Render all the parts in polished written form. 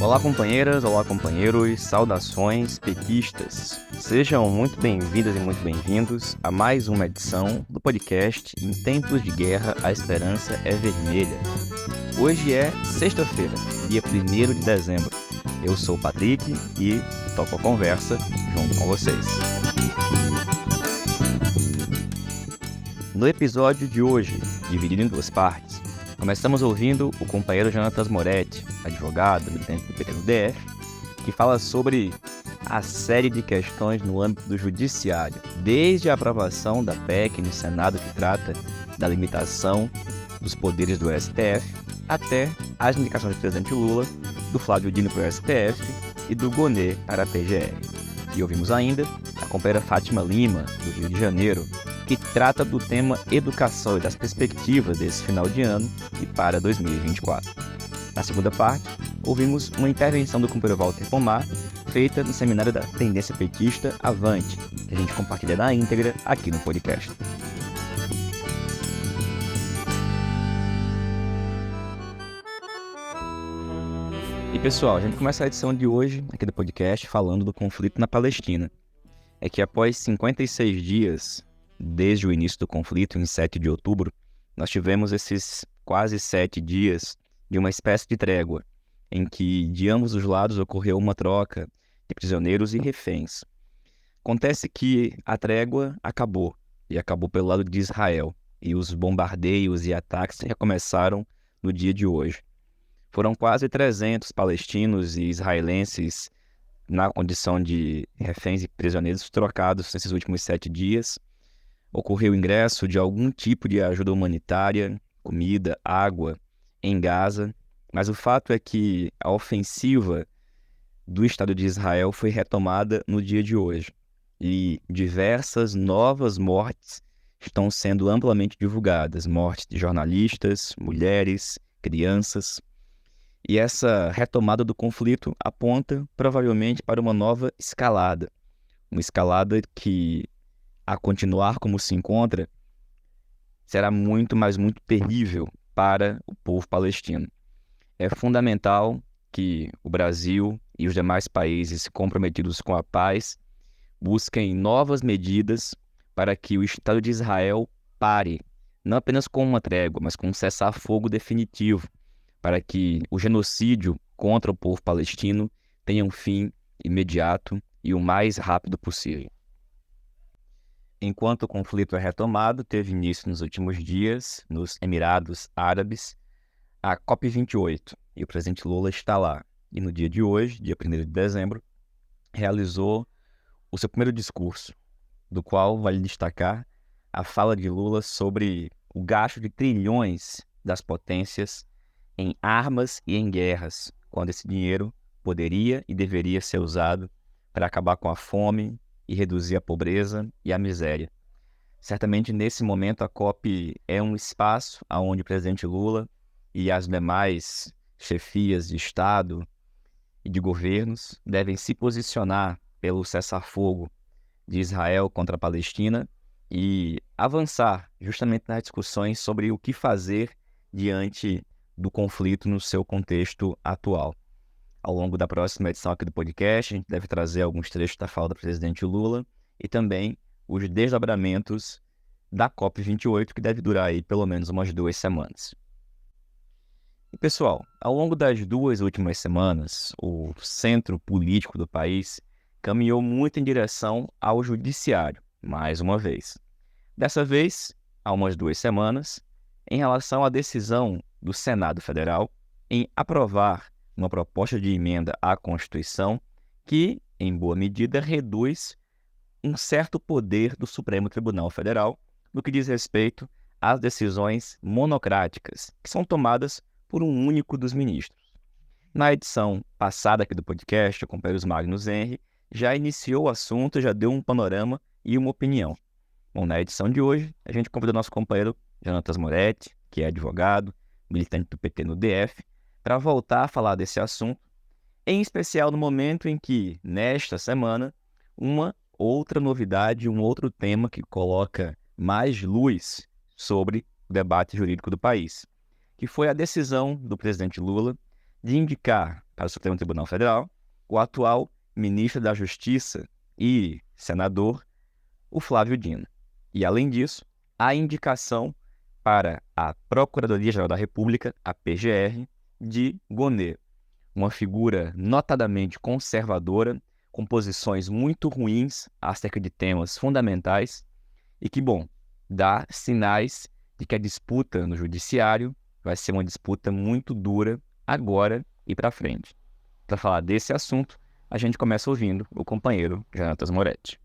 Olá companheiras, olá companheiros, saudações petistas. Sejam muito bem-vindas e muito bem-vindos a mais uma edição do podcast Em Tempos de Guerra, a Esperança é Vermelha. Hoje é sexta-feira, dia 1º de dezembro. Eu sou o Patrick e toco a conversa junto com vocês. No episódio de hoje, dividido em duas partes, começamos ouvindo o companheiro Jonatas Moretti, advogado militante do PT no DF, que fala sobre a série de questões no âmbito do judiciário, desde a aprovação da PEC no Senado que trata da limitação dos poderes do STF, até as indicações do presidente Lula, do Flávio Dino para o STF e do Gonê para a PGR. E ouvimos ainda a companheira Fátima Lima, do Rio de Janeiro, que trata do tema educação e das perspectivas desse final de ano e para 2024. Na segunda parte, ouvimos uma intervenção do companheiro Walter Pomar, feita no seminário da Tendência Petista Avante, que a gente compartilha na íntegra aqui no podcast. E pessoal, a gente começa a edição de hoje aqui do podcast falando do conflito na Palestina. É que após 56 dias desde o início do conflito, em 7 de outubro, nós tivemos esses quase 7 dias de uma espécie de trégua, em que de ambos os lados ocorreu uma troca de prisioneiros e reféns. Acontece que a trégua acabou, e acabou pelo lado de Israel, e os bombardeios e ataques recomeçaram no dia de hoje. Foram quase 300 palestinos e israelenses na condição de reféns e prisioneiros trocados nesses últimos 7 dias. Ocorreu o ingresso de algum tipo de ajuda humanitária, comida, água, em Gaza, mas o fato é que a ofensiva do Estado de Israel foi retomada no dia de hoje e diversas novas mortes estão sendo amplamente divulgadas, mortes de jornalistas, mulheres, crianças. E essa retomada do conflito aponta provavelmente para uma nova escalada, uma escalada que, a continuar como se encontra, será muito, mas muito terrível para o povo palestino. É fundamental que o Brasil e os demais países comprometidos com a paz busquem novas medidas para que o Estado de Israel pare, não apenas com uma trégua, mas com um cessar-fogo definitivo, para que o genocídio contra o povo palestino tenha um fim imediato e o mais rápido possível. Enquanto o conflito é retomado, teve início nos últimos dias, nos Emirados Árabes, a COP28, e o presidente Lula está lá. E no dia de hoje, dia 1º de dezembro, realizou o seu primeiro discurso, do qual vale destacar a fala de Lula sobre o gasto de trilhões das potências em armas e em guerras, quando esse dinheiro poderia e deveria ser usado para acabar com a fome e reduzir a pobreza e a miséria. Certamente, nesse momento, a COP é um espaço onde o presidente Lula e as demais chefias de Estado e de governos devem se posicionar pelo cessar-fogo de Israel contra a Palestina e avançar justamente nas discussões sobre o que fazer diante do conflito no seu contexto atual. Ao longo da próxima edição aqui do podcast, a gente deve trazer alguns trechos da fala do presidente Lula e também os desdobramentos da COP28, que deve durar aí pelo menos umas 2 semanas. E pessoal, ao longo das 2 últimas semanas, o centro político do país caminhou muito em direção ao judiciário, mais uma vez. Dessa vez, há umas 2 semanas, em relação à decisão do Senado Federal em aprovar uma proposta de emenda à Constituição que, em boa medida, reduz um certo poder do Supremo Tribunal Federal no que diz respeito às decisões monocráticas, que são tomadas por um único dos ministros. Na edição passada aqui do podcast, o companheiro Magnus Henry já iniciou o assunto, já deu um panorama e uma opinião. Bom, na edição de hoje, a gente convida o nosso companheiro Jonatas Moretti, que é advogado, militante do PT no DF, para voltar a falar desse assunto, em especial no momento em que, nesta semana, uma outra novidade, um outro tema que coloca mais luz sobre o debate jurídico do país, que foi a decisão do presidente Lula de indicar para o Supremo Tribunal Federal o atual ministro da Justiça e senador, o Flávio Dino. E, além disso, a indicação para a Procuradoria-Geral da República, a PGR, de Gonê, uma figura notadamente conservadora, com posições muito ruins acerca de temas fundamentais e que, bom, dá sinais de que a disputa no judiciário vai ser uma disputa muito dura agora e para frente. Para falar desse assunto, a gente começa ouvindo o companheiro Jonatas Moretti.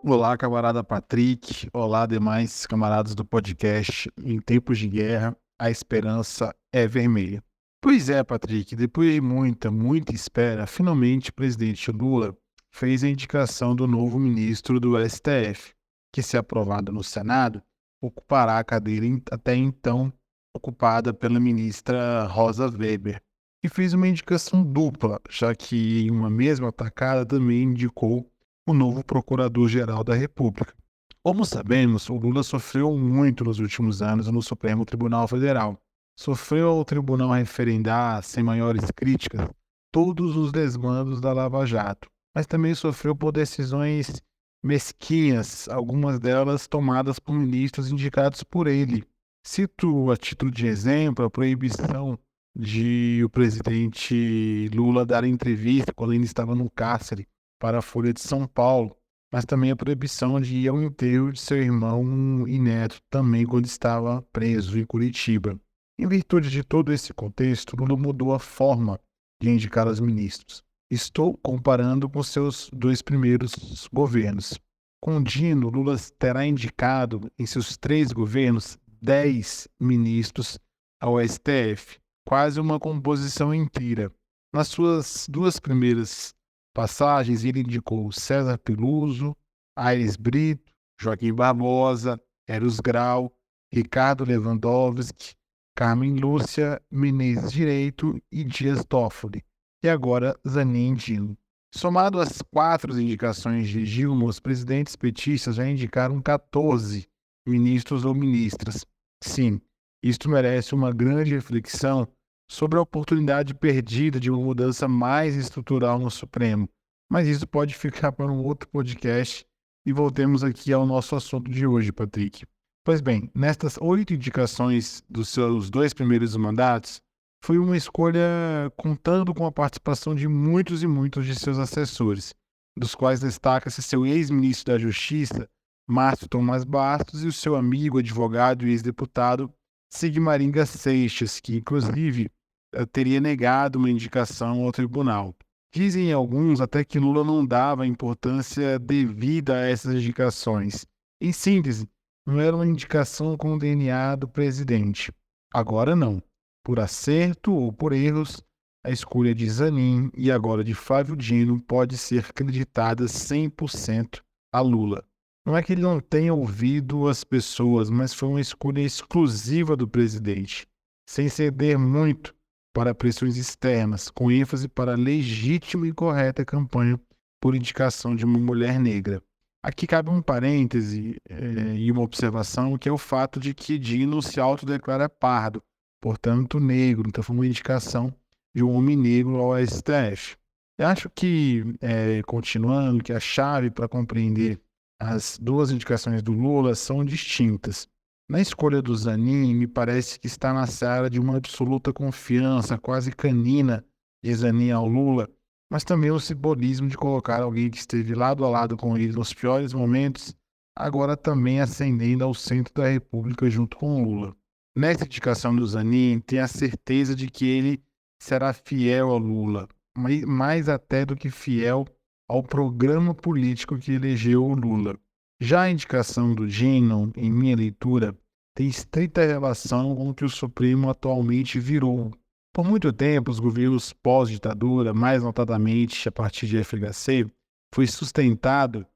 Olá, camarada Patrick. Olá, demais camaradas do podcast. Em tempos de guerra, a esperança é vermelha. Pois é, Patrick, depois de muita espera, finalmente o presidente Lula fez a indicação do novo ministro do STF, que, se aprovado no Senado, ocupará a cadeira até então ocupada pela ministra Rosa Weber, e fez uma indicação dupla, já que em uma mesma tacada também indicou o novo Procurador-Geral da República. Como sabemos, o Lula sofreu muito nos últimos anos no Supremo Tribunal Federal. Sofreu ao tribunal referendar, sem maiores críticas, todos os desmandos da Lava Jato, mas também sofreu por decisões mesquinhas, algumas delas tomadas por ministros indicados por ele. Cito a título de exemplo a proibição de o presidente Lula dar entrevista quando ainda estava no cárcere para a Folha de São Paulo, mas também a proibição de ir ao enterro de seu irmão e neto, também quando estava preso em Curitiba. Em virtude de todo esse contexto, Lula mudou a forma de indicar os ministros. Estou comparando com seus dois primeiros governos. Com Dino, Lula terá indicado em seus 3 governos 10 ministros ao STF, quase uma composição inteira. Nas suas 2 primeiras passagens, ele indicou César Peluso, Aires Brito, Joaquim Barbosa, Eros Grau, Ricardo Lewandowski, Carmen Lúcia, Menezes Direito e Dias Toffoli, e agora Zanin Dino. Somado às 4 indicações de Dilma, os presidentes petistas já indicaram 14 ministros ou ministras. Sim, isto merece uma grande reflexão sobre a oportunidade perdida de uma mudança mais estrutural no Supremo. Mas isso pode ficar para um outro podcast e voltemos aqui ao nosso assunto de hoje, Patrick. Pois bem, nestas 8 indicações dos seus 2 primeiros mandatos, foi uma escolha contando com a participação de muitos e muitos de seus assessores, dos quais destaca-se seu ex-ministro da Justiça, Márcio Tomás Bastos, e o seu amigo, advogado e ex-deputado Sigmaringa Seixas, que inclusive teria negado uma indicação ao tribunal. Dizem alguns até que Lula não dava a importância devida a essas indicações. Em síntese, não era uma indicação com o DNA do presidente. Agora não. Por acerto ou por erros, a escolha de Zanin e agora de Flávio Dino pode ser acreditada 100% a Lula. Não é que ele não tenha ouvido as pessoas, mas foi uma escolha exclusiva do presidente, sem ceder muito para pressões externas, com ênfase para a legítima e correta campanha por indicação de uma mulher negra. Aqui cabe um parêntese e uma observação, que é o fato de que Dino se autodeclara pardo, portanto negro, então foi uma indicação de um homem negro ao STF. Eu acho que, continuando, que a chave para compreender as 2 indicações do Lula são distintas. Na escolha do Zanin, me parece que está na seara de uma absoluta confiança, quase canina, de Zanin ao Lula, mas também o simbolismo de colocar alguém que esteve lado a lado com ele nos piores momentos, agora também ascendendo ao centro da República junto com Lula. Nessa indicação do Zanin, tem a certeza de que ele será fiel ao Lula, mais até do que fiel ao programa político que elegeu o Lula. Já a indicação do Dino, em minha leitura, tem estreita relação com o que o Supremo atualmente virou. Por muito tempo, os governos pós-ditadura, mais notadamente a partir de FHC, foi sustentado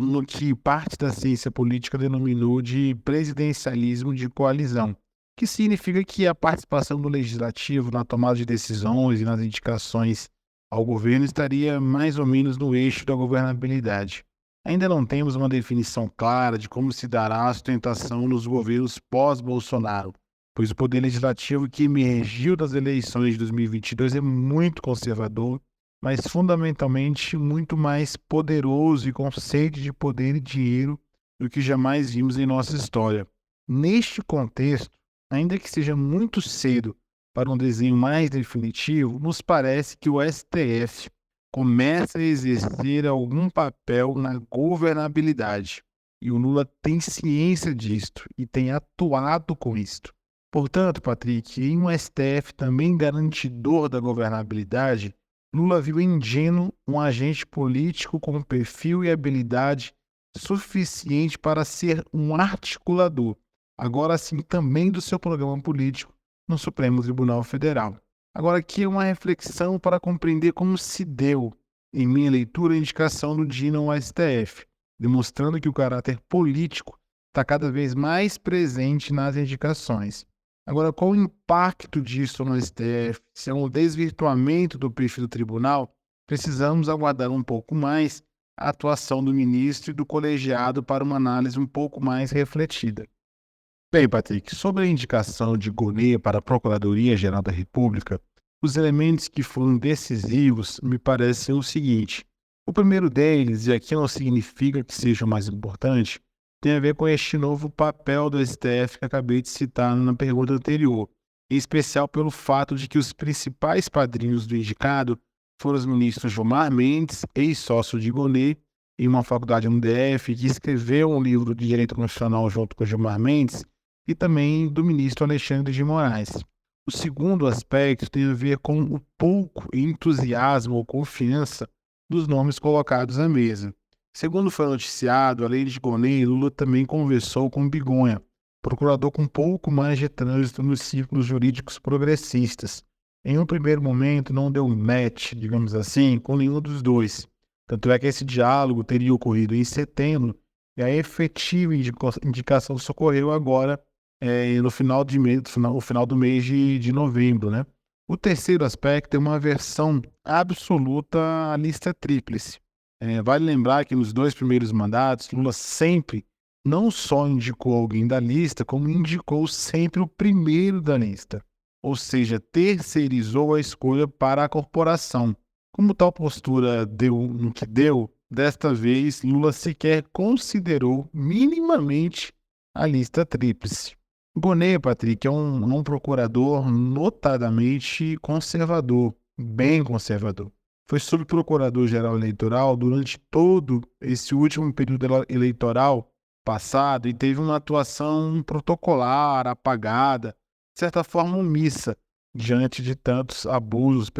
no que parte da ciência política denominou de presidencialismo de coalizão, que significa que a participação do legislativo na tomada de decisões e nas indicações ao governo estaria mais ou menos no eixo da governabilidade. Ainda não temos uma definição clara de como se dará a sustentação nos governos pós-Bolsonaro, pois o poder legislativo que emergiu das eleições de 2022 é muito conservador, mas fundamentalmente muito mais poderoso e com sede de poder e dinheiro do que jamais vimos em nossa história. Neste contexto, ainda que seja muito cedo para um desenho mais definitivo, nos parece que o STF começa a exercer algum papel na governabilidade. E o Lula tem ciência disto e tem atuado com isto. Portanto, Patrick, em um STF também garantidor da governabilidade, Lula viu em Dino um agente político com perfil e habilidade suficiente para ser um articulador, agora sim também do seu programa político no Supremo Tribunal Federal. Agora aqui é uma reflexão para compreender como se deu, em minha leitura, a indicação do Dino ao STF, demonstrando que o caráter político está cada vez mais presente nas indicações. Agora, qual o impacto disso no STF? Se é um desvirtuamento do perfil do tribunal, precisamos aguardar um pouco mais a atuação do ministro e do colegiado para uma análise um pouco mais refletida. Bem, Patrick, sobre a indicação de Gonê para a Procuradoria-Geral da República, os elementos que foram decisivos me parecem o seguinte. O primeiro deles, e aqui não significa que seja o mais importante, tem a ver com este novo papel do STF que acabei de citar na pergunta anterior, em especial pelo fato de que os principais padrinhos do indicado foram os ministros Gilmar Mendes, ex-sócio de Gonê, em uma faculdade no DF, que escreveu um livro de direito constitucional junto com Gilmar Mendes, e também do ministro Alexandre de Moraes. O segundo aspecto tem a ver com o pouco entusiasmo ou confiança dos nomes colocados à mesa. Segundo foi noticiado, além de Gonê, Lula também conversou com Bigonha, procurador com pouco mais de trânsito nos círculos jurídicos progressistas. Em um primeiro momento não deu match, digamos assim, com nenhum dos dois. Tanto é que esse diálogo teria ocorrido em setembro e a efetiva indicação socorreu agora no final do mês de novembro, né? O terceiro aspecto é uma aversão absoluta à lista tríplice. Vale lembrar que nos 2 primeiros mandatos, Lula sempre não só indicou alguém da lista, como indicou sempre o primeiro da lista. Ou seja, terceirizou a escolha para a corporação. Como tal postura deu no que deu, desta vez Lula sequer considerou minimamente a lista tríplice. Gonê, Patrick, é um procurador notadamente conservador, bem conservador. Foi subprocurador-geral eleitoral durante todo esse último período eleitoral passado e teve uma atuação protocolar, apagada, de certa forma omissa, diante de tantos abusos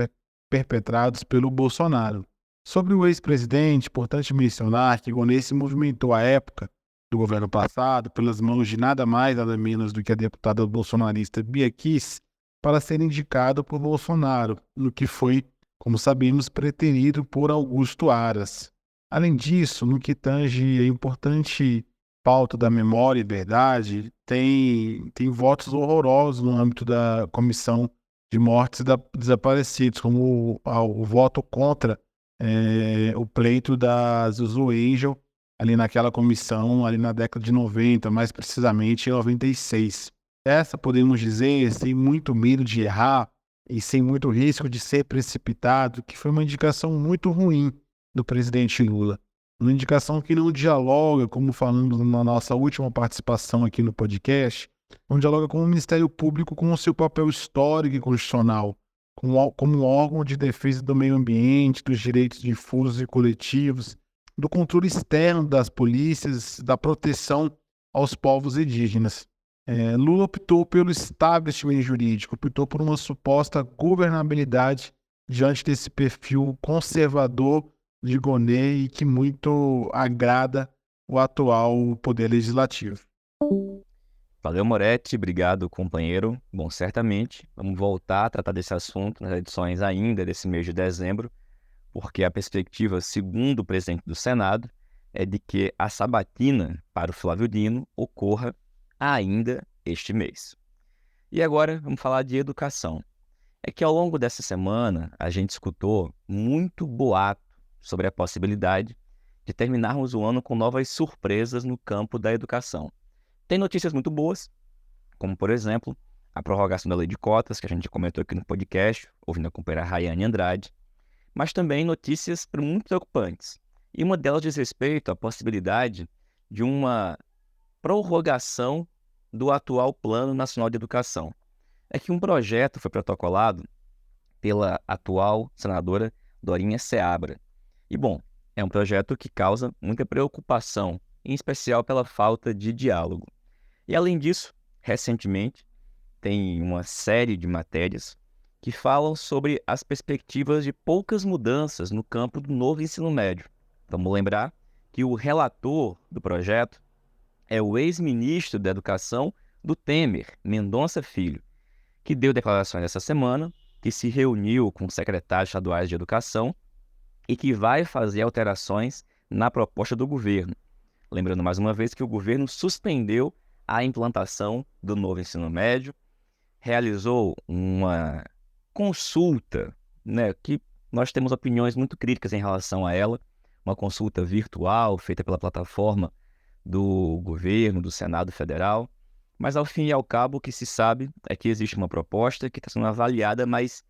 perpetrados pelo Bolsonaro. Sobre o ex-presidente, importante mencionar que Gonê se movimentou à época do governo passado pelas mãos de nada mais, nada menos do que a deputada bolsonarista Bia Kicis para ser indicado por Bolsonaro, no que foi, como sabemos, preterido por Augusto Aras. Além disso, no que tange a importante pauta da memória e verdade, tem votos horrorosos no âmbito da Comissão de Mortes e Desaparecidos, como o voto contra o pleito da Zuzu Angel, ali naquela comissão, ali na década de 90, mais precisamente em 96. Essa, podemos dizer, sem muito medo de errar e sem muito risco de ser precipitado, que foi uma indicação muito ruim do presidente Lula. Uma indicação que não dialoga, como falamos na nossa última participação aqui no podcast, não dialoga com o Ministério Público com o seu papel histórico e constitucional, como órgão de defesa do meio ambiente, dos direitos difusos e coletivos, do controle externo das polícias, da proteção aos povos indígenas. Lula optou pelo establishment jurídico, optou por uma suposta governabilidade diante desse perfil conservador de Gonê e que muito agrada o atual Poder Legislativo. Valeu, Moretti. Obrigado, companheiro. Bom, certamente vamos voltar a tratar desse assunto nas edições ainda desse mês de dezembro, porque a perspectiva, segundo o presidente do Senado, é de que a sabatina para o Flávio Dino ocorra ainda este mês. E agora vamos falar de educação. É que ao longo dessa semana a gente escutou muito boato sobre a possibilidade de terminarmos o ano com novas surpresas no campo da educação. Tem notícias muito boas, como por exemplo, a prorrogação da lei de cotas, que a gente comentou aqui no podcast, ouvindo a companheira Rayane Andrade, mas também notícias muito preocupantes. E uma delas diz respeito à possibilidade de uma prorrogação do atual Plano Nacional de Educação. É que um projeto foi protocolado pela atual senadora Dorinha Seabra. E, bom, é um projeto que causa muita preocupação, em especial pela falta de diálogo. E, além disso, recentemente, tem uma série de matérias que falam sobre as perspectivas de poucas mudanças no campo do novo ensino médio. Vamos lembrar que o relator do projeto é o ex-ministro da Educação do Temer, Mendonça Filho, que deu declarações essa semana, que se reuniu com secretários estaduais de educação e que vai fazer alterações na proposta do governo. Lembrando mais uma vez que o governo suspendeu a implantação do novo ensino médio, realizou uma consulta, né, que nós temos opiniões muito críticas em relação a ela, uma consulta virtual feita pela plataforma do governo, do Senado Federal, mas ao fim e ao cabo o que se sabe é que existe uma proposta que está sendo avaliada, mas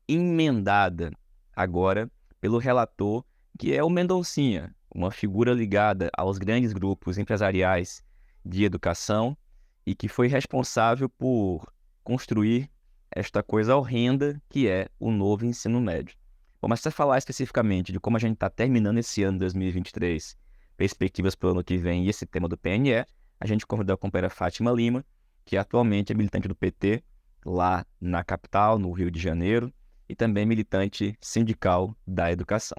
emendada agora pelo relator, que é o Mendoncinha, uma figura ligada aos grandes grupos empresariais de educação e que foi responsável por construir esta coisa horrenda que é o novo ensino médio. Bom, mas se você falar especificamente de como a gente está terminando esse ano de 2023, perspectivas para o ano que vem e esse tema do PNE, a gente convidou a companheira Fátima Lima, que atualmente é militante do PT, lá na capital, no Rio de Janeiro, e também militante sindical da educação.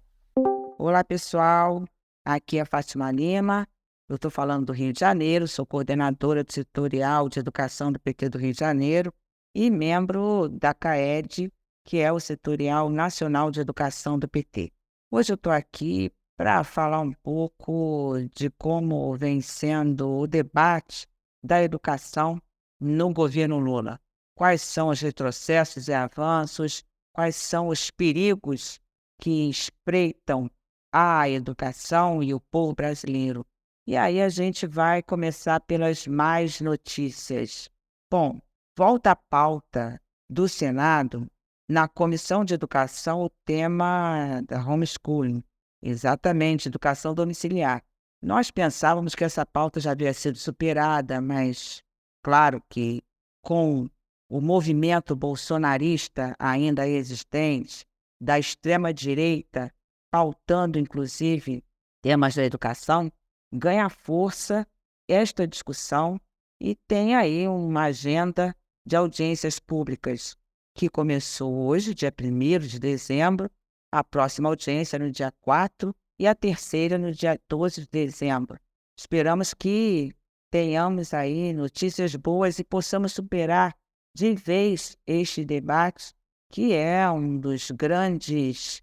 Olá, pessoal. Aqui é a Fátima Lima. Eu estou falando do Rio de Janeiro, sou coordenadora do setorial de educação do PT do Rio de Janeiro e membro da CAED, que é o Setorial Nacional de Educação do PT. Hoje eu estou aqui para falar um pouco de como vem sendo o debate da educação no governo Lula. Quais são os retrocessos e avanços, quais são os perigos que espreitam a educação e o povo brasileiro. E aí a gente vai começar pelas más notícias. Bom, volta à pauta do Senado, na Comissão de Educação, o tema da homeschooling, exatamente, educação domiciliar. Nós pensávamos que essa pauta já havia sido superada, mas claro que com o movimento bolsonarista ainda existente, da extrema-direita, pautando inclusive temas da educação, ganha força esta discussão e tem aí uma agenda de audiências públicas que começou hoje, dia 1º de dezembro, a próxima audiência no dia 4 e a terceira no dia 12 de dezembro. Esperamos que tenhamos aí notícias boas e possamos superar de vez este debate, que é um dos grandes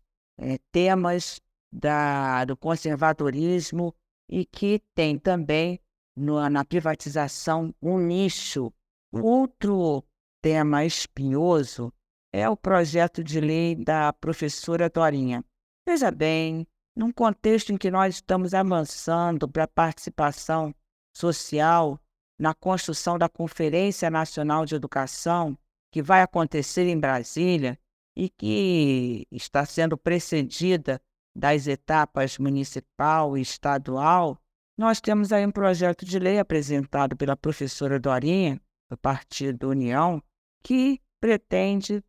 temas do conservadorismo e que tem também na privatização um nicho. Outro tema espinhoso é o projeto de lei da professora Dorinha. Veja bem, num contexto em que nós estamos avançando para a participação social na construção da Conferência Nacional de Educação, que vai acontecer em Brasília e que está sendo precedida das etapas municipal e estadual, nós temos aí um projeto de lei apresentado pela professora Dorinha, do Partido União, que pretende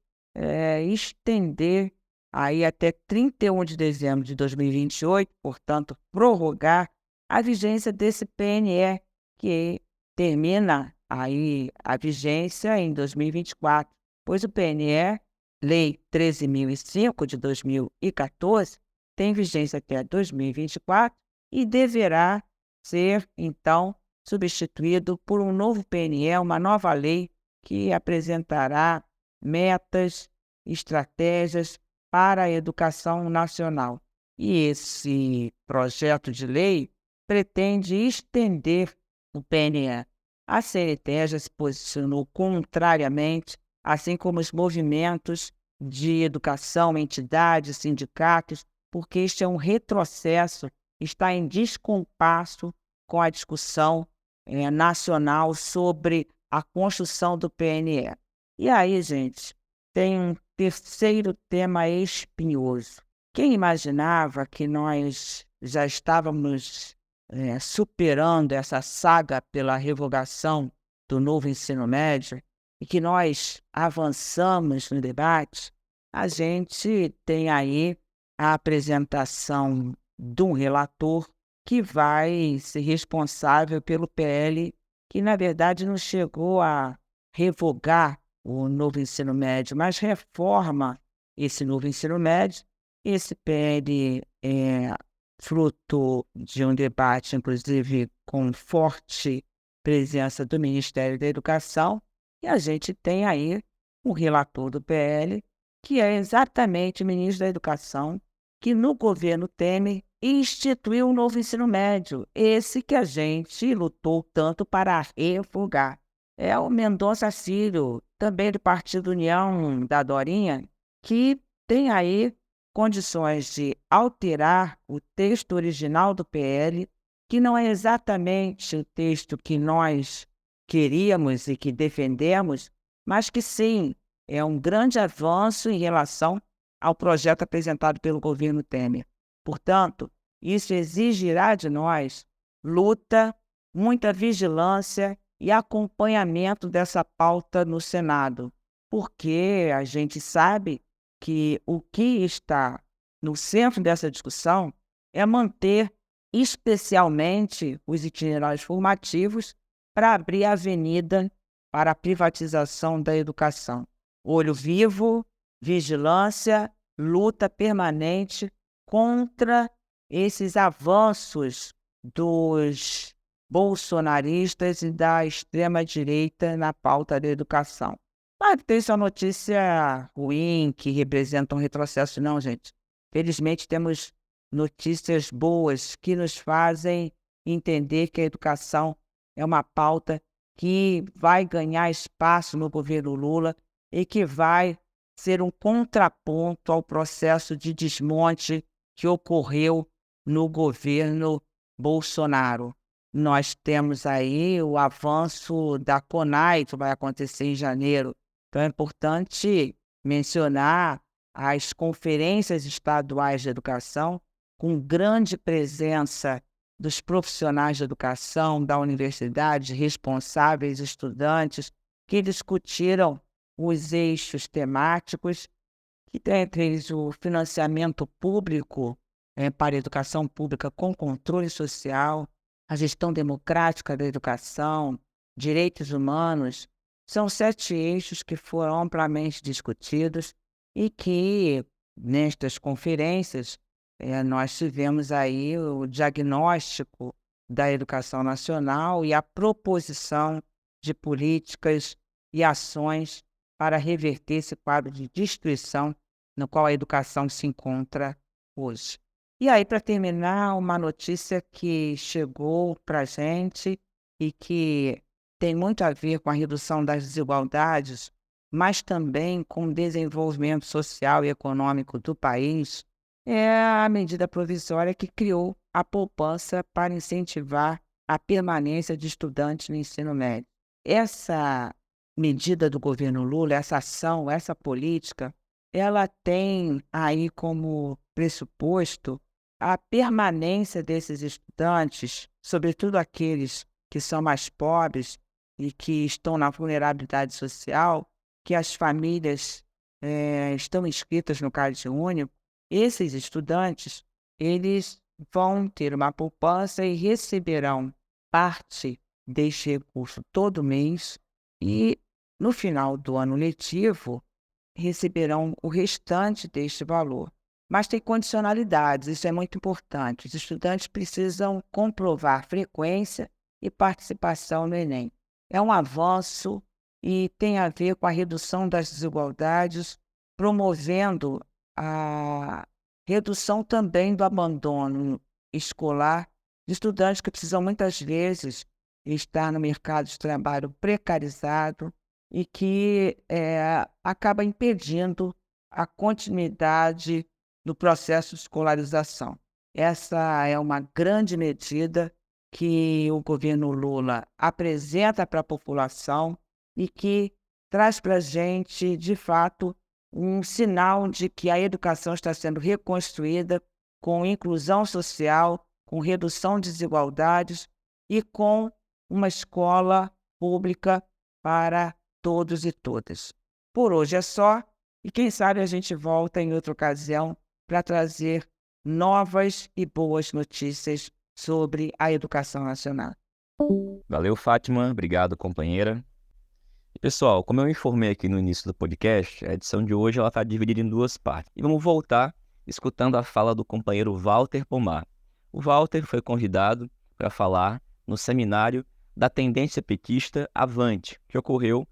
estender aí até 31 de dezembro de 2028, portanto, prorrogar a vigência desse PNE, que termina aí a vigência em 2024, pois o PNE, Lei 13.005 de 2014, tem vigência até 2024 e deverá ser, então, substituído por um novo PNE, uma nova lei que apresentará metas, estratégias para a educação nacional. E esse projeto de lei pretende estender o PNE. A CNTE já se posicionou contrariamente, assim como os movimentos de educação, entidades, sindicatos, porque este é um retrocesso, está em descompasso com a discussão nacional sobre a construção do PNE. E aí, gente, tem um terceiro tema espinhoso. Quem imaginava que nós já estávamos superando essa saga pela revogação do novo ensino médio e que nós avançamos no debate, a gente tem aí a apresentação de um relator que vai ser responsável pelo PL, que na verdade não chegou a revogar o novo ensino médio, mas reforma esse novo ensino médio. Esse PL é fruto de um debate, inclusive, com forte presença do Ministério da Educação, e a gente tem aí o relator do PL, que é exatamente o ministro da Educação, que no governo Temer instituiu um novo ensino médio, esse que a gente lutou tanto para revogar. É o Mendonça Filho, também do Partido União da Dorinha, que tem aí condições de alterar o texto original do PL, que não é exatamente o texto que nós queríamos e que defendemos, mas que sim, é um grande avanço em relação ao projeto apresentado pelo governo Temer. Portanto, isso exigirá de nós luta, muita vigilância e acompanhamento dessa pauta no Senado, porque a gente sabe que o que está no centro dessa discussão é manter especialmente os itinerários formativos para abrir a avenida para a privatização da educação. Olho vivo, vigilância, luta permanente contra esses avanços dos bolsonaristas e da extrema-direita na pauta da educação. Mas tem só notícia ruim que representa um retrocesso, não, gente. Felizmente temos notícias boas que nos fazem entender que a educação é uma pauta que vai ganhar espaço no governo Lula e que vai ser um contraponto ao processo de desmonte que ocorreu no governo Bolsonaro. Nós temos aí o avanço da CONAI, que vai acontecer em janeiro. Então é importante mencionar as conferências estaduais de educação, com grande presença dos profissionais de educação, da universidade, responsáveis, estudantes, que discutiram os eixos temáticos, que tem entre eles o financiamento público para a educação pública com controle social, a gestão democrática da educação, direitos humanos. São 7 eixos que foram amplamente discutidos e que, nestas conferências, nós tivemos aí o diagnóstico da educação nacional e a proposição de políticas e ações para reverter esse quadro de destruição no qual a educação se encontra hoje. E aí, para terminar, uma notícia que chegou para a gente e que tem muito a ver com a redução das desigualdades, mas também com o desenvolvimento social e econômico do país, é a medida provisória que criou a poupança para incentivar a permanência de estudantes no ensino médio. Essa medida do governo Lula, essa ação, essa política, ela tem aí como pressuposto a permanência desses estudantes, sobretudo aqueles que são mais pobres e que estão na vulnerabilidade social, que as famílias estão inscritas no Cade Único. Esses estudantes, eles vão ter uma poupança e receberão parte deste recurso todo mês e, no final do ano letivo, receberão o restante deste valor. Mas tem condicionalidades, isso é muito importante. Os estudantes precisam comprovar frequência e participação no Enem. É um avanço e tem a ver com a redução das desigualdades, promovendo a redução também do abandono escolar de estudantes que precisam muitas vezes estar no mercado de trabalho precarizado e que acaba impedindo a continuidade do processo de escolarização. Essa é uma grande medida que o governo Lula apresenta para a população e que traz para a gente, de fato, um sinal de que a educação está sendo reconstruída com inclusão social, com redução de desigualdades e com uma escola pública para todos e todas. Por hoje é só, e quem sabe a gente volta em outra ocasião para trazer novas e boas notícias sobre a educação nacional. Valeu, Fátima. Obrigado, companheira. E, pessoal, como eu informei aqui no início do podcast, a edição de hoje está dividida em 2 partes. E vamos voltar escutando a fala do companheiro Walter Pomar. O Walter foi convidado para falar no seminário da tendência petista Avante, que ocorreu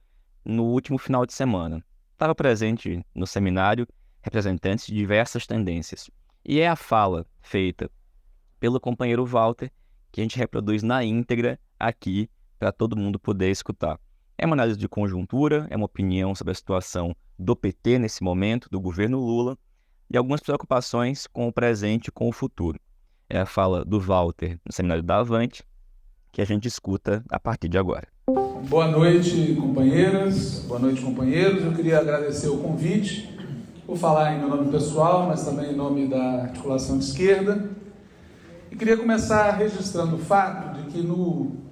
no último final de semana. Estava presente no seminário representantes de diversas tendências. E é a fala feita pelo companheiro Walter que a gente reproduz na íntegra aqui para todo mundo poder escutar. É uma análise de conjuntura, é uma opinião sobre a situação do PT nesse momento, do governo Lula, e algumas preocupações com o presente e com o futuro. É a fala do Walter no seminário da Avante, que a gente escuta a partir de agora. Boa noite, companheiras, boa noite, companheiros. Eu queria agradecer o convite, por falar em meu nome pessoal, mas também em nome da articulação de esquerda. E queria começar registrando o fato de que no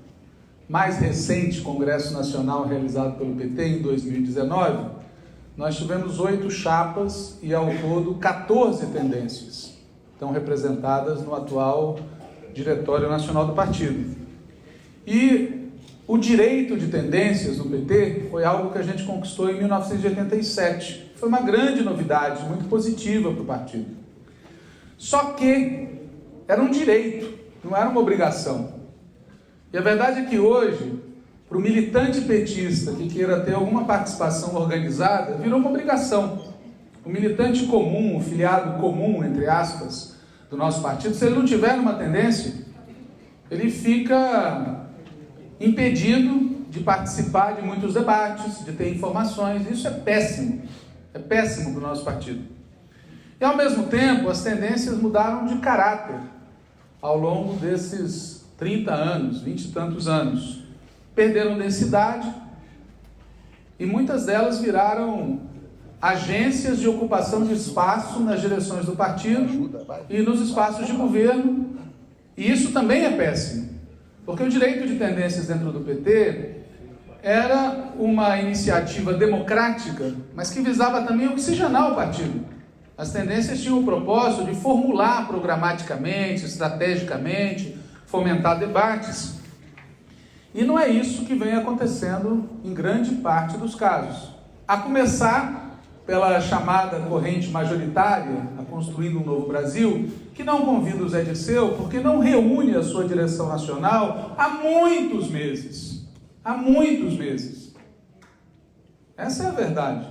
mais recente Congresso Nacional realizado pelo PT em 2019, nós tivemos 8 chapas e ao todo 14 tendências estão representadas no atual Diretório Nacional do Partido. E o direito de tendências no PT foi algo que a gente conquistou em 1987. Foi uma grande novidade, muito positiva para o partido. Só que era um direito, não era uma obrigação. E a verdade é que hoje, para o militante petista que queira ter alguma participação organizada, virou uma obrigação. O militante comum, o filiado comum, entre aspas, do nosso partido, se ele não tiver uma tendência, ele fica impedido de participar de muitos debates, de ter informações. Isso é péssimo para o nosso partido. E ao mesmo tempo, as tendências mudaram de caráter ao longo desses 30 anos, 20 e tantos anos. Perderam densidade e muitas delas viraram agências de ocupação de espaço nas direções do partido e nos espaços de governo. E isso também é péssimo, porque o direito de tendências dentro do PT era uma iniciativa democrática, mas que visava também oxigenar o partido. As tendências tinham o propósito de formular programaticamente, estrategicamente, fomentar debates. E não é isso que vem acontecendo em grande parte dos casos. A começar pela chamada corrente majoritária, a Construindo um Novo Brasil, que não convida o Zé Dirceu, porque não reúne a sua direção nacional há muitos meses. Há muitos meses. Essa é a verdade.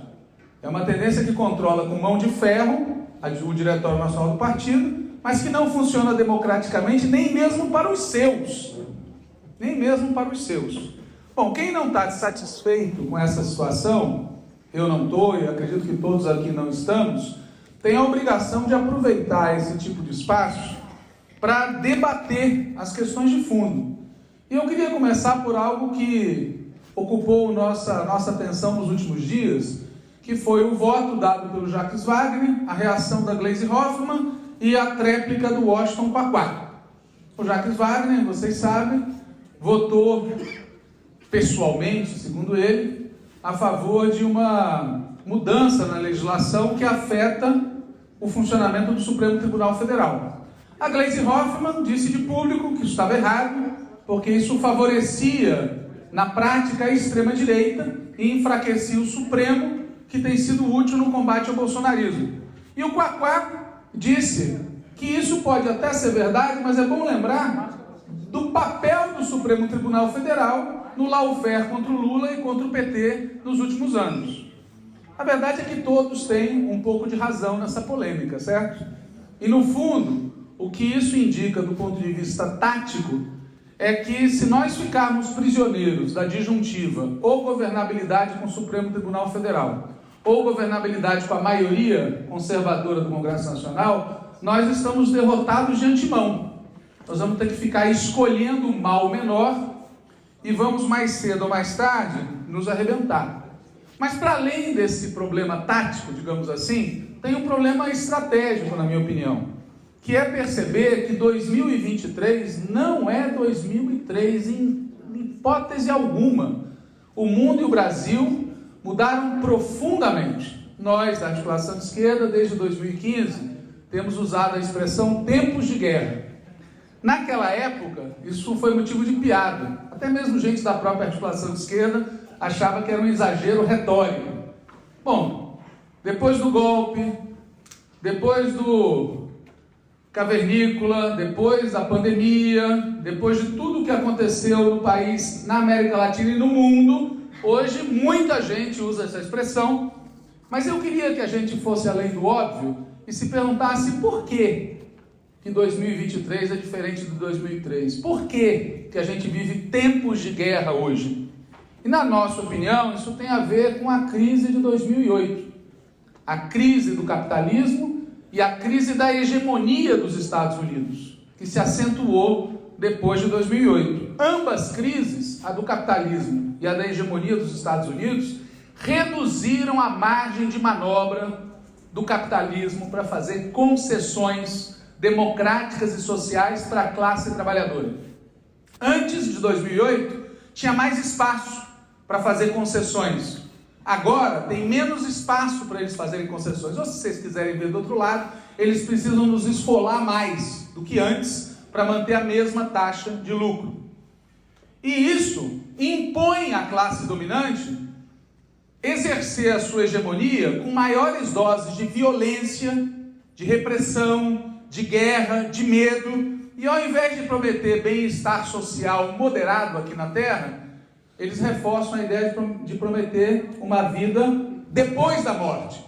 É uma tendência que controla com mão de ferro o Diretório Nacional do Partido, mas que não funciona democraticamente nem mesmo para os seus. Nem mesmo para os seus. Bom, quem não está satisfeito com essa situação, eu não estou e acredito que todos aqui não estamos, tem a obrigação de aproveitar esse tipo de espaço para debater as questões de fundo. E eu queria começar por algo que ocupou nossa atenção nos últimos dias, que foi o voto dado pelo Jacques Wagner, a reação da Gleisi Hoffmann e a tréplica do Washington Quaquá. O Jacques Wagner, vocês sabem, votou pessoalmente, segundo ele, a favor de uma mudança na legislação que afeta o funcionamento do Supremo Tribunal Federal. A Gleisi Hoffmann disse de público que isso estava errado, porque isso favorecia, na prática, a extrema-direita e enfraquecia o Supremo, que tem sido útil no combate ao bolsonarismo. E o Quaquá disse que isso pode até ser verdade, mas é bom lembrar do papel do Supremo Tribunal Federal no lawfare contra o Lula e contra o PT nos últimos anos. A verdade é que todos têm um pouco de razão nessa polêmica, certo? E no fundo, o que isso indica do ponto de vista tático é que se nós ficarmos prisioneiros da disjuntiva ou governabilidade com o Supremo Tribunal Federal ou governabilidade com a maioria conservadora do Congresso Nacional, nós estamos derrotados de antemão. Nós vamos ter que ficar escolhendo o mal menor e vamos mais cedo ou mais tarde nos arrebentar. Mas para além desse problema tático, digamos assim, tem um problema estratégico, na minha opinião, que é perceber que 2023 não é 2003 em hipótese alguma. O mundo e o Brasil mudaram profundamente. Nós, da articulação de esquerda, desde 2015, temos usado a expressão tempos de guerra. Naquela época, isso foi motivo de piada. Até mesmo gente da própria articulação de esquerda achava que era um exagero retórico. Bom, depois do golpe, depois do cavernícola, depois da pandemia, depois de tudo que aconteceu no país, na América Latina e no mundo, hoje muita gente usa essa expressão, mas eu queria que a gente fosse além do óbvio e se perguntasse por que 2023 é diferente de 2003. Por que a gente vive tempos de guerra hoje? E na nossa opinião, isso tem a ver com a crise de 2008. A crise do capitalismo e a crise da hegemonia dos Estados Unidos, que se acentuou depois de 2008. Ambas crises, a do capitalismo e a da hegemonia dos Estados Unidos, reduziram a margem de manobra do capitalismo para fazer concessões democráticas e sociais para a classe trabalhadora. Antes de 2008, tinha mais espaço para fazer concessões. Agora, tem menos espaço para eles fazerem concessões. Ou se vocês quiserem ver do outro lado, eles precisam nos esfolar mais do que antes para manter a mesma taxa de lucro. E isso impõe à classe dominante exercer a sua hegemonia com maiores doses de violência, de repressão, de guerra, de medo, e ao invés de prometer bem-estar social moderado aqui na Terra, eles reforçam a ideia de prometer uma vida depois da morte.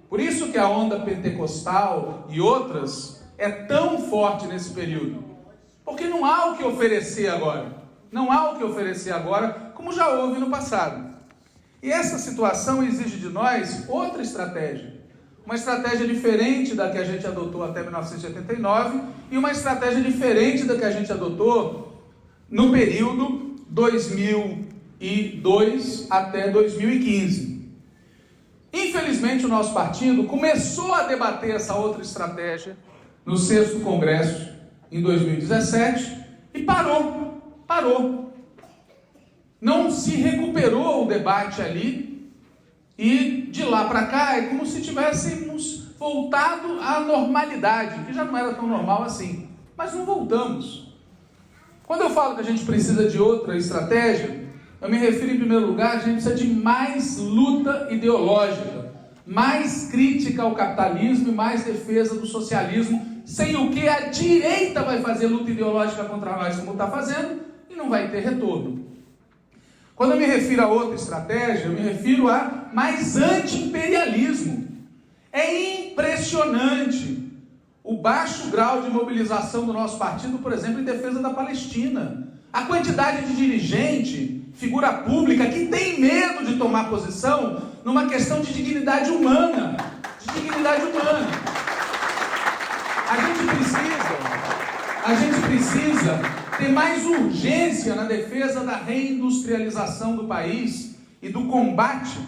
Por isso que a onda pentecostal e outras é tão forte nesse período, porque não há o que oferecer agora, não há o que oferecer agora, como já houve no passado. E essa situação exige de nós outra estratégia. Uma estratégia diferente da que a gente adotou até 1989 e uma estratégia diferente da que a gente adotou no período 2002 até 2015. Infelizmente, o nosso partido começou a debater essa outra estratégia no 6º Congresso em 2017 e parou. Não se recuperou o debate ali e de lá para cá é como se tivéssemos voltado à normalidade, que já não era tão normal assim, mas não voltamos. Quando eu falo que a gente precisa de outra estratégia, eu me refiro em primeiro lugar, a gente precisa de mais luta ideológica, mais crítica ao capitalismo e mais defesa do socialismo, sem o que a direita vai fazer luta ideológica contra nós, como está fazendo, e não vai ter retorno. Quando eu me refiro a outra estratégia, eu me refiro a mais anti-imperialismo. É impressionante o baixo grau de mobilização do nosso partido, por exemplo, em defesa da Palestina. A quantidade de dirigente, figura pública, que tem medo de tomar posição numa questão de dignidade humana. A gente precisa ter mais urgência na defesa da reindustrialização do país e do combate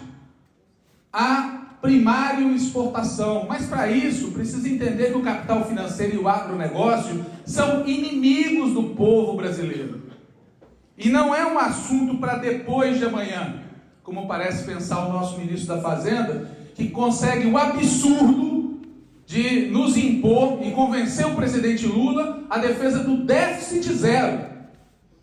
à primário exportação. Mas para isso, precisa entender que o capital financeiro e o agronegócio são inimigos do povo brasileiro. E não é um assunto para depois de amanhã, como parece pensar o nosso ministro da Fazenda, que consegue o absurdo de nos impor e convencer o presidente Lula a defesa do déficit zero,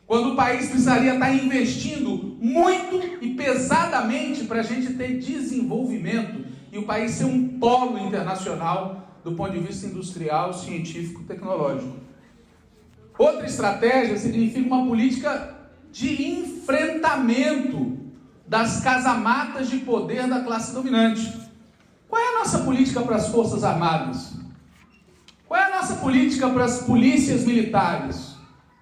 quando o país precisaria estar investindo muito e pesadamente para a gente ter desenvolvimento e o país ser um polo internacional do ponto de vista industrial, científico, tecnológico. Outra estratégia significa uma política de enfrentamento das casamatas de poder da classe dominante. Qual é a nossa política para as Forças Armadas? Qual é a nossa política para as polícias militares?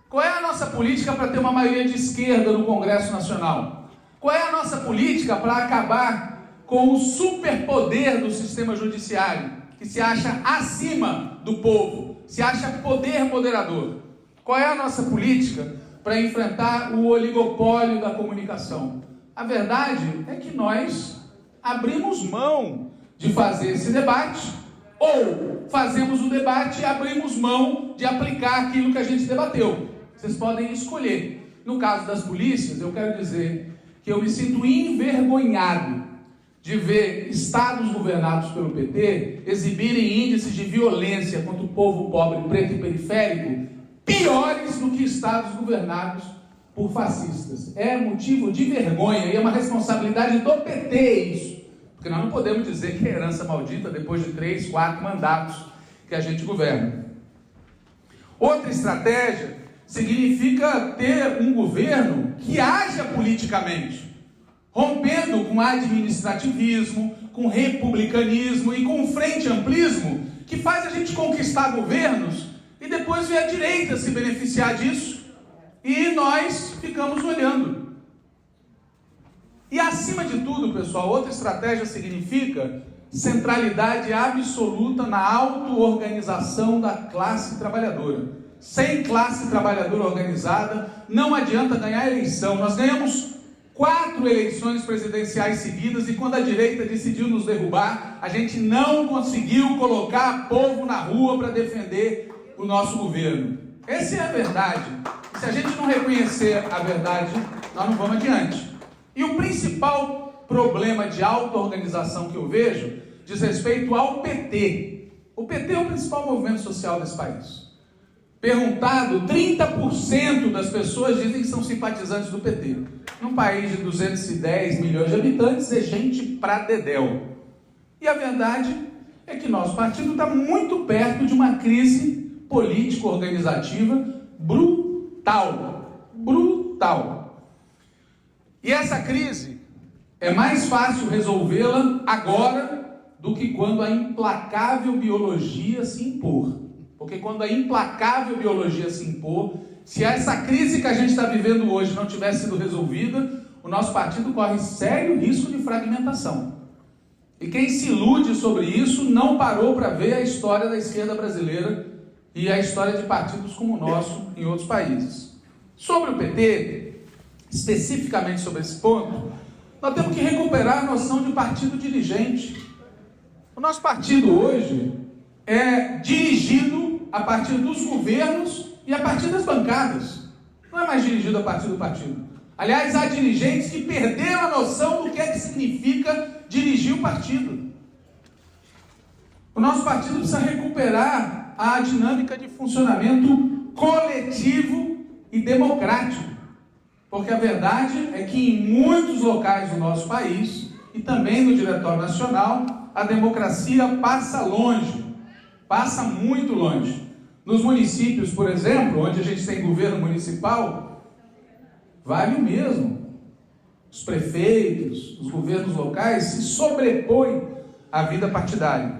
Qual é a nossa política para ter uma maioria de esquerda no Congresso Nacional? Qual é a nossa política para acabar com o superpoder do sistema judiciário, que se acha acima do povo, se acha poder moderador? Qual é a nossa política para enfrentar o oligopólio da comunicação? A verdade é que nós abrimos mão de fazer esse debate, ou fazemos o debate e abrimos mão de aplicar aquilo que a gente debateu. Vocês podem escolher. No caso das polícias, eu quero dizer que eu me sinto envergonhado de ver estados governados pelo PT exibirem índices de violência contra o povo pobre, preto e periférico piores do que estados governados por fascistas. É motivo de vergonha e é uma responsabilidade do PT isso. Porque nós não podemos dizer que é herança maldita depois de 3, 4 mandatos que a gente governa. Outra estratégia significa ter um governo que haja politicamente, rompendo com administrativismo, com republicanismo e com frente amplismo, que faz a gente conquistar governos e depois ver a direita se beneficiar disso e nós ficamos olhando. E acima de tudo, pessoal, outra estratégia significa centralidade absoluta na auto-organização da classe trabalhadora. Sem classe trabalhadora organizada, não adianta ganhar eleição. Nós ganhamos 4 eleições presidenciais seguidas e quando a direita decidiu nos derrubar, a gente não conseguiu colocar povo na rua para defender o nosso governo. Essa é a verdade. Se a gente não reconhecer a verdade, nós não vamos adiante. E o principal problema de auto-organização que eu vejo diz respeito ao PT. O PT é o principal movimento social desse país. Perguntado, 30% das pessoas dizem que são simpatizantes do PT. Num país de 210 milhões de habitantes, é gente pra dedéu. E a verdade é que nosso partido está muito perto de uma crise político-organizativa brutal. Brutal. E essa crise é mais fácil resolvê-la agora do que quando a implacável biologia se impor. Porque quando a implacável biologia se impor, se essa crise que a gente está vivendo hoje não tivesse sido resolvida, o nosso partido corre sério risco de fragmentação. E quem se ilude sobre isso não parou para ver a história da esquerda brasileira e a história de partidos como o nosso em outros países. Sobre o PT, especificamente sobre esse ponto, nós temos que recuperar a noção de partido dirigente. O nosso partido hoje é dirigido a partir dos governos e a partir das bancadas. Não é mais dirigido a partir do partido. Aliás, há dirigentes que perderam a noção do que é que significa dirigir o partido. O nosso partido precisa recuperar a dinâmica de funcionamento coletivo e democrático. Porque a verdade é que em muitos locais do nosso país, e também no Diretório Nacional, a democracia passa longe, passa muito longe. Nos municípios, por exemplo, onde a gente tem governo municipal, vale o mesmo. Os prefeitos, os governos locais se sobrepõem à vida partidária.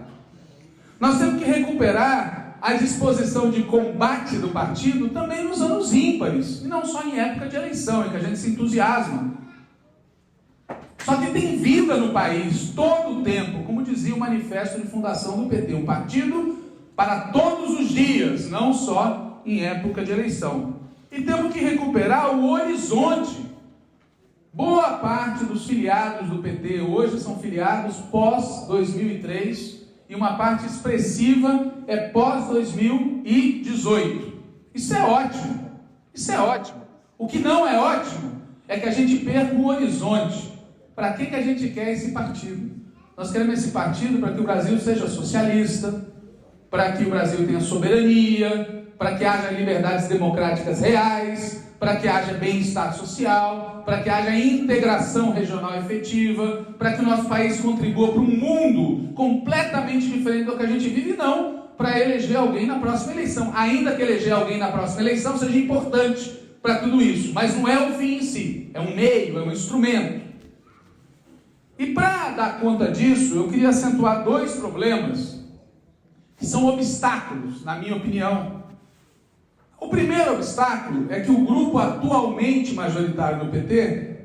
Nós temos que recuperar a disposição de combate do partido também nos anos ímpares, e não só em época de eleição, em que a gente se entusiasma. Só que tem vida no país todo o tempo, como dizia o manifesto de fundação do PT, um partido para todos os dias, não só em época de eleição. E temos que recuperar o horizonte. Boa parte dos filiados do PT hoje são filiados pós-2003 e uma parte expressiva é pós-2018. Isso é ótimo. Isso é ótimo. O que não é ótimo é que a gente perca o horizonte. Para que a gente quer esse partido? Nós queremos esse partido para que o Brasil seja socialista, para que o Brasil tenha soberania, para que haja liberdades democráticas reais, para que haja bem-estar social, para que haja integração regional efetiva, para que o nosso país contribua para um mundo completamente diferente do que a gente vive, não para eleger alguém na próxima eleição. Ainda que eleger alguém na próxima eleição seja importante para tudo isso, mas não é o fim em si, é um meio, é um instrumento. E para dar conta disso, eu queria acentuar 2 problemas que são obstáculos, na minha opinião. O primeiro obstáculo é que o grupo atualmente majoritário do PT,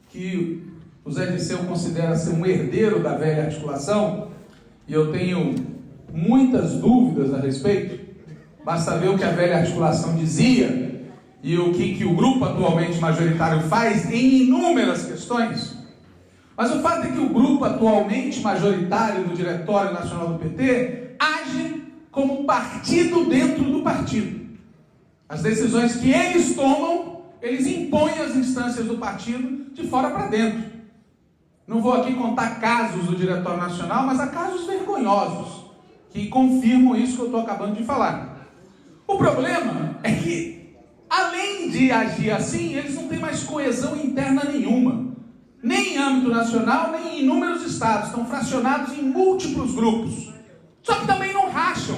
que o Zé Disseu considera ser um herdeiro da velha articulação, e eu tenho muitas dúvidas a respeito, basta ver o que a velha articulação dizia e o que o grupo atualmente majoritário faz em inúmeras questões. Mas o fato é que o grupo atualmente majoritário do Diretório Nacional do PT age como partido dentro do partido. As decisões que eles tomam, eles impõem às instâncias do partido de fora para dentro. Não vou aqui contar casos do Diretório Nacional, mas há casos vergonhosos que confirmam isso que eu estou acabando de falar. O problema é que, além de agir assim, eles não têm mais coesão interna nenhuma. Nem em âmbito nacional, nem em inúmeros estados. Estão fracionados em múltiplos grupos. Só que também não racham.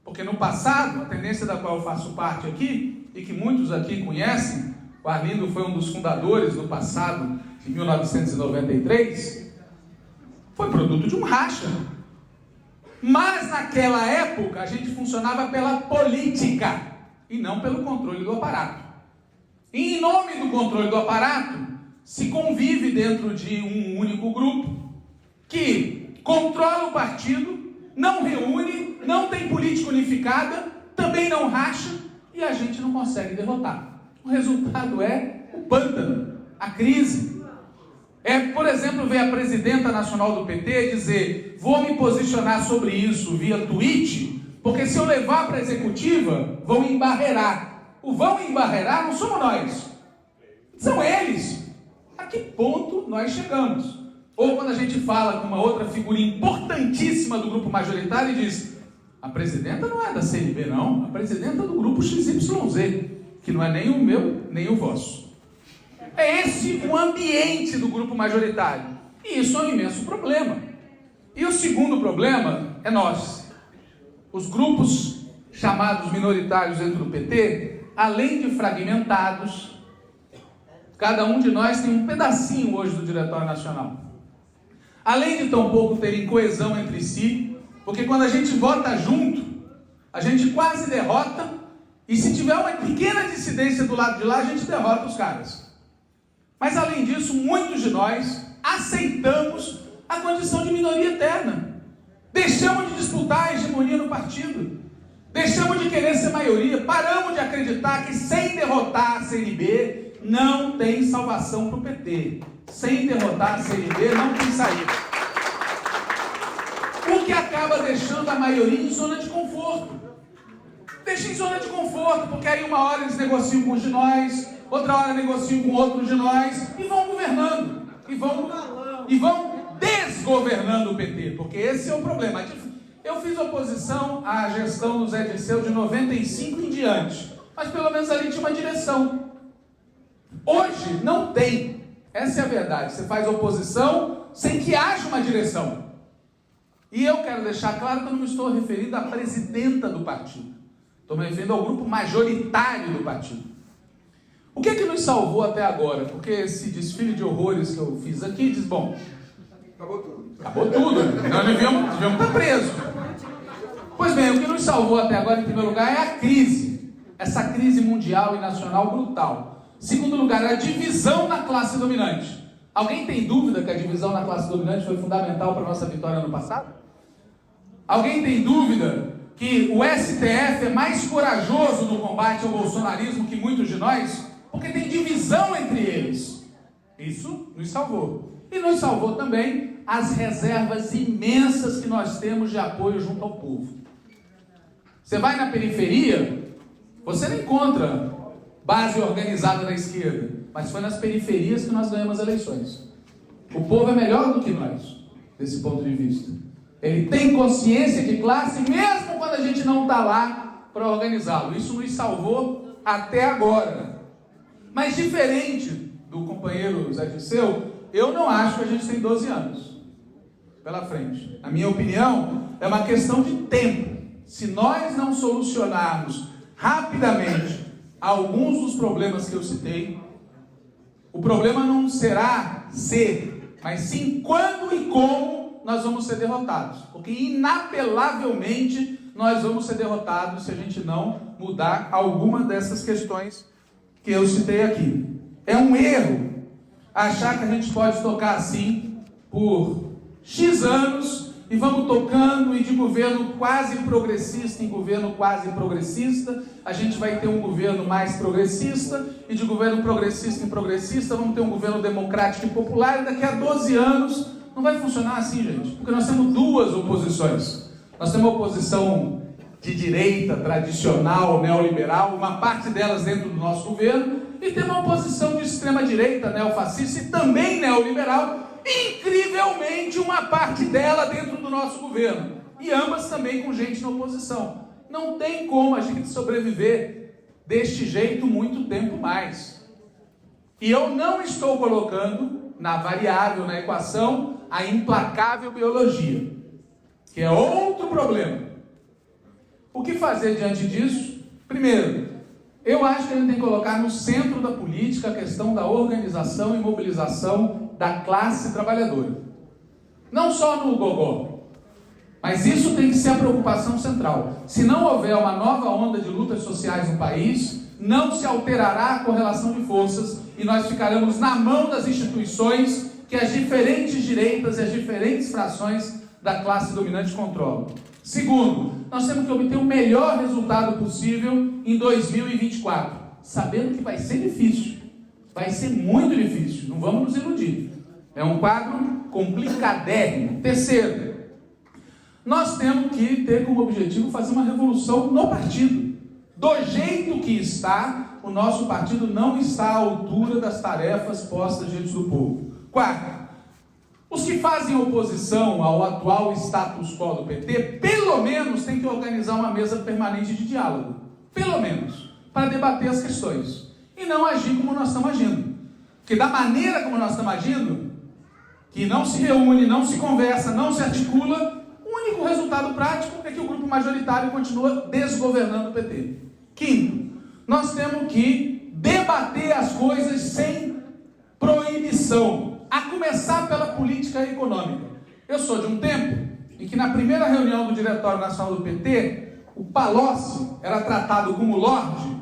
Porque no passado, a tendência da qual eu faço parte aqui, e que muitos aqui conhecem, o Arlindo foi um dos fundadores no passado, em 1993, foi produto de um racha. Mas naquela época a gente funcionava pela política e não pelo controle do aparato. E em nome do controle do aparato, se convive dentro de um único grupo que controla o partido, não reúne, não tem política unificada, também não racha e a gente não consegue derrotar. O resultado é o pântano, a crise. Por exemplo, ver a presidenta nacional do PT dizer: vou me posicionar sobre isso via tweet, porque se eu levar para a executiva, vão embarrear. O vão embarrear não somos nós, são eles. A que ponto nós chegamos? Ou quando a gente fala com uma outra figura importantíssima do grupo majoritário e diz: a presidenta não é da CNB não, a presidenta é do grupo XYZ, que não é nem o meu, nem o vosso. É esse o ambiente do grupo majoritário. E isso é um imenso problema. E o segundo problema é nós. Os grupos chamados minoritários dentro do PT, além de fragmentados, cada um de nós tem um pedacinho hoje do Diretório Nacional. Além de tampouco terem coesão entre si, porque quando a gente vota junto, a gente quase derrota, e se tiver uma pequena dissidência do lado de lá, a gente derrota os caras. Mas além disso, muitos de nós aceitamos a condição de minoria eterna. Deixamos de disputar a hegemonia no partido. Deixamos de querer ser maioria. Paramos de acreditar que sem derrotar a CNB não tem salvação para o PT. Sem derrotar a CNB não tem saída. O que acaba deixando a maioria em zona de conforto. Deixa em zona de conforto, porque aí uma hora eles negociam com os de nós, outra hora negociam com outros de nós, e vão governando, e vão desgovernando o PT, porque esse é o problema. Eu fiz oposição à gestão do Zé Dirceu de 95 em diante, mas pelo menos ali tinha uma direção. Hoje não tem, essa é a verdade. Você faz oposição sem que haja uma direção. E eu quero deixar claro que eu não me estou referindo à presidenta do partido, estou me referindo ao grupo majoritário do partido. O que é que nos salvou até agora? Porque esse desfile de horrores que eu fiz aqui diz, bom, acabou tudo, nós devíamos estar presos. Pois bem, o que nos salvou até agora, em primeiro lugar, é a crise. Essa crise mundial e nacional brutal. Em segundo lugar, a divisão na classe dominante. Alguém tem dúvida que a divisão na classe dominante foi fundamental para a nossa vitória no passado? Alguém tem dúvida que o STF é mais corajoso no combate ao bolsonarismo que muitos de nós? Porque tem divisão entre eles. Isso nos salvou. E nos salvou também as reservas imensas que nós temos de apoio junto ao povo. Você vai na periferia, você não encontra base organizada da esquerda, mas foi nas periferias que nós ganhamos as eleições. O povo é melhor do que nós, desse ponto de vista. Ele tem consciência de classe, mesmo quando a gente não está lá para organizá-lo. Isso nos salvou até agora. Mas diferente do companheiro Zé Dirceu, eu não acho que a gente tem 12 anos pela frente. A minha opinião é uma questão de tempo. Se nós não solucionarmos rapidamente alguns dos problemas que eu citei, o problema não será ser, mas sim quando e como nós vamos ser derrotados. Porque inapelavelmente nós vamos ser derrotados se a gente não mudar alguma dessas questões que eu citei aqui. É um erro achar que a gente pode tocar assim por X anos e vamos tocando, e de governo quase progressista em governo quase progressista, a gente vai ter um governo mais progressista, e de governo progressista em progressista, vamos ter um governo democrático e popular, e daqui a 12 anos não vai funcionar assim, gente, porque nós temos duas oposições. Nós temos uma oposição de direita, tradicional, neoliberal, uma parte delas dentro do nosso governo, e tem uma oposição de extrema-direita, neofascista e também neoliberal, incrivelmente uma parte dela dentro do nosso governo, e ambas também com gente na oposição. Não tem como a gente sobreviver deste jeito muito tempo mais. E eu não estou colocando na variável, na equação, a implacável biologia, que é outro problema. O que fazer diante disso? Primeiro, eu acho que a gente tem que colocar no centro da política a questão da organização e mobilização da classe trabalhadora. Não só no gogó, mas isso tem que ser a preocupação central. Se não houver uma nova onda de lutas sociais no país, não se alterará a correlação de forças e nós ficaremos na mão das instituições que as diferentes direitas e as diferentes frações da classe dominante controlam. Segundo, nós temos que obter o melhor resultado possível em 2024, sabendo que vai ser difícil, vai ser muito difícil, não vamos nos iludir. É um quadro complicadérrimo. Terceiro, nós temos que ter como objetivo fazer uma revolução no partido. Do jeito que está, o nosso partido não está à altura das tarefas postas diante do povo. Quarto, os que fazem oposição ao atual status quo do PT, pelo menos têm que organizar uma mesa permanente de diálogo. Pelo menos, para debater as questões. E não agir como nós estamos agindo. Porque da maneira como nós estamos agindo, que não se reúne, não se conversa, não se articula, o único resultado prático é que o grupo majoritário continua desgovernando o PT. Quinto, nós temos que debater as coisas sem proibição. A começar pela política econômica. Eu sou de um tempo em que na primeira reunião do Diretório Nacional do PT, o Palocci era tratado como lorde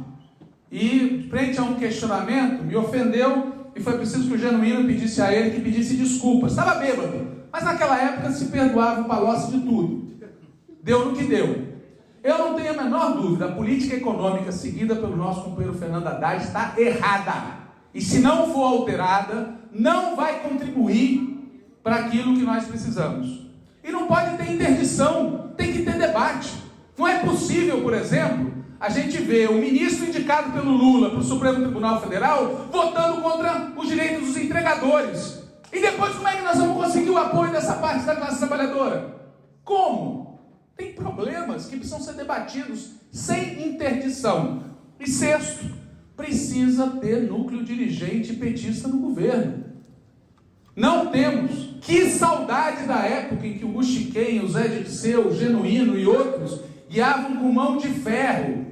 e, frente a um questionamento, me ofendeu e foi preciso que o Genuíno pedisse a ele que pedisse desculpas. Estava bêbado, mas naquela época se perdoava o Palocci de tudo. Deu no que deu. Eu não tenho a menor dúvida, a política econômica seguida pelo nosso companheiro Fernando Haddad está errada. E se não for alterada, não vai contribuir para aquilo que nós precisamos. E não pode ter interdição, tem que ter debate. Não é possível, por exemplo, a gente ver o ministro indicado pelo Lula para o Supremo Tribunal Federal votando contra os direitos dos entregadores. E depois como é que nós vamos conseguir o apoio dessa parte da classe trabalhadora? Como? Tem problemas que precisam ser debatidos sem interdição. E sexto, precisa ter núcleo dirigente petista no governo. Não temos. Que saudade da época em que o Buchiquem, o Zé Dirceu, o Genuíno e outros guiavam com mão de ferro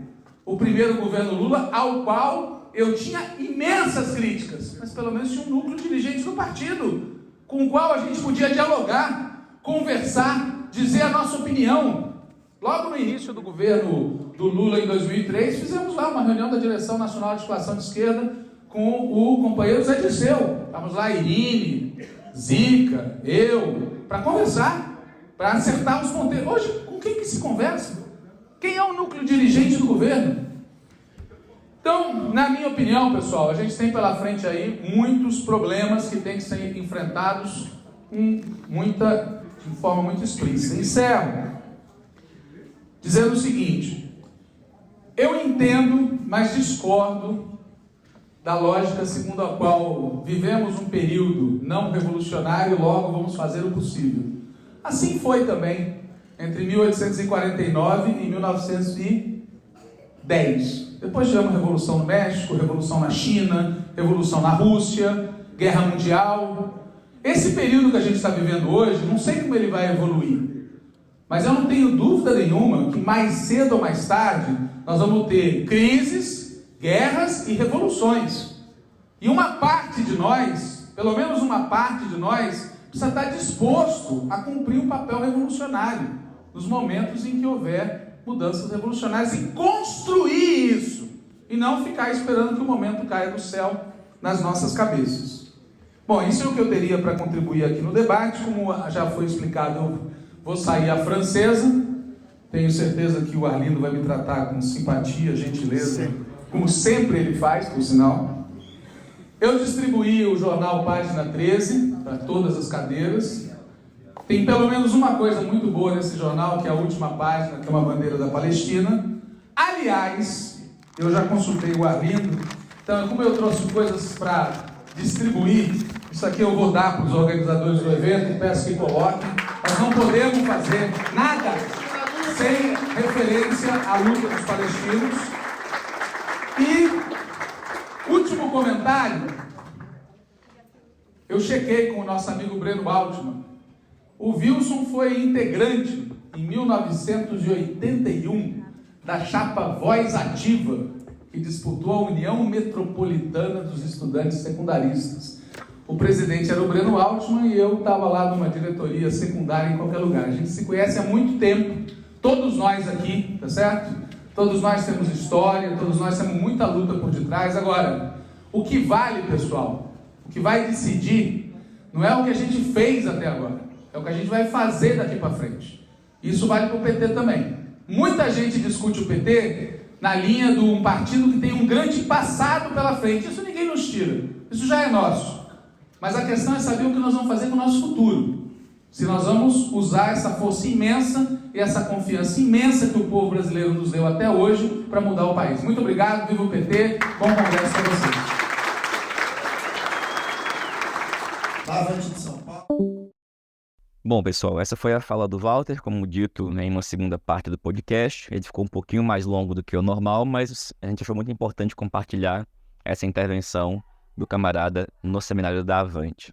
o primeiro governo Lula, ao qual eu tinha imensas críticas, mas pelo menos tinha um núcleo dirigente do partido, com o qual a gente podia dialogar, conversar, dizer a nossa opinião. Logo no início do governo do Lula, em 2003, fizemos lá uma reunião da Direção Nacional de Articulação de Esquerda com o companheiro Zé Dirceu. Estávamos lá, Irine, Zica, eu, para conversar, para acertar os ponteiros. Hoje, com quem que se conversa? Quem é o núcleo dirigente do governo? Então, na minha opinião, pessoal, a gente tem pela frente aí muitos problemas que têm que ser enfrentados de forma muito explícita. Encerro dizendo o seguinte: eu entendo, mas discordo da lógica segundo a qual vivemos um período não revolucionário e logo vamos fazer o possível. Assim foi também entre 1849 e 1910. Depois tivemos Revolução no México, Revolução na China, Revolução na Rússia, Guerra Mundial. Esse período que a gente está vivendo hoje, não sei como ele vai evoluir, mas eu não tenho dúvida nenhuma que mais cedo ou mais tarde nós vamos ter crises, guerras e revoluções. E uma parte de nós, pelo menos uma parte de nós, precisa estar disposto a cumprir um papel revolucionário nos momentos em que houver mudanças revolucionárias e construir isso, e não ficar esperando que o momento caia do céu nas nossas cabeças. Bom, isso é o que eu teria para contribuir aqui no debate. Como já foi explicado, eu vou sair à francesa. Tenho certeza que o Arlindo vai me tratar com simpatia, gentileza, como sempre ele faz, por sinal. Eu distribuí o jornal Página 13 para todas as cadeiras. Tem pelo menos uma coisa muito boa nesse jornal, que é a última página, que é uma bandeira da Palestina. Aliás, eu já consultei o Arlindo, então como eu trouxe coisas para distribuir, isso aqui eu vou dar para os organizadores do evento, peço que coloquem. Nós não podemos fazer nada sem referência à luta dos palestinos. E, último comentário, eu chequei com o nosso amigo Breno Altman. O Wilson foi integrante, em 1981, da chapa Voz Ativa, que disputou a União Metropolitana dos Estudantes Secundaristas. O presidente era o Breno Altman e eu estava lá numa diretoria secundária em qualquer lugar. A gente se conhece há muito tempo, todos nós aqui, tá certo? Todos nós temos história, todos nós temos muita luta por detrás. Agora, o que vale, pessoal, o que vai decidir, não é o que a gente fez até agora, é o que a gente vai fazer daqui para frente. Isso vale para o PT também. Muita gente discute o PT na linha de um partido que tem um grande passado pela frente. Isso ninguém nos tira, isso já é nosso. Mas a questão é saber o que nós vamos fazer com o nosso futuro. Se nós vamos usar essa força imensa e essa confiança imensa que o povo brasileiro nos deu até hoje para mudar o país. Muito obrigado, viva o PT, bom congresso para vocês. Avante de São Paulo. Bom, pessoal, essa foi a fala do Walter, como dito, né, em uma segunda parte do podcast. Ele ficou um pouquinho mais longo do que o normal, mas a gente achou muito importante compartilhar essa intervenção do camarada no seminário da Avante.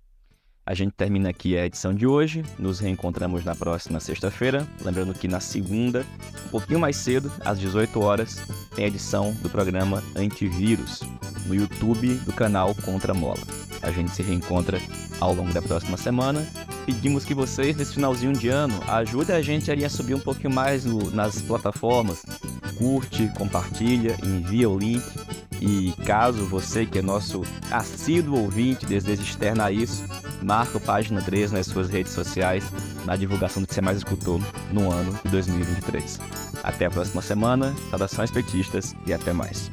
A gente termina aqui a edição de hoje, nos reencontramos na próxima sexta-feira, lembrando que na segunda, um pouquinho mais cedo, às 18 horas, tem a edição do programa Antivírus, no YouTube do canal Contra Mola. A gente se reencontra ao longo da próxima semana. Pedimos que vocês, nesse finalzinho de ano, ajudem a gente a subir um pouquinho mais nas plataformas. Curte, compartilha, envia o link. E caso você, que é nosso assíduo ouvinte, deseje externar isso, marca o Página 13 nas suas redes sociais, na divulgação do que você mais escutou no ano de 2023. Até a próxima semana, saudações petistas e até mais.